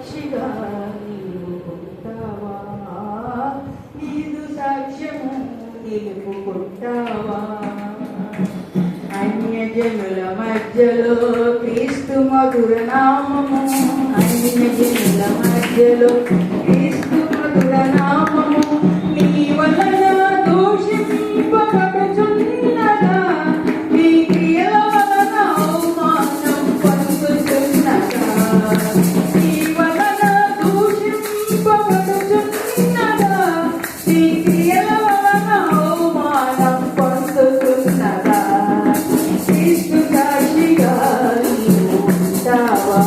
సాక్షిగా నీవు ఉంటావా, నీదు సాక్ష్యము నిలుపుకుంటావా. అన్యజనుల మధ్యలో క్రీస్తు మధుర నామము, అన్యజనుల మధ్యలో క్రీస్తు మధుర నామము, నీ వలన దూషింపబడుచున్నదా, నీ క్రియల వలన అవమానం పొందుతున్నదా, నీ వలన దూషింపబడుచున్నదా, నీ క్రియల వలన అవమానం పొందుతున్నదా. క్రీస్తు సాక్షిగా నీవు ఉంటావా.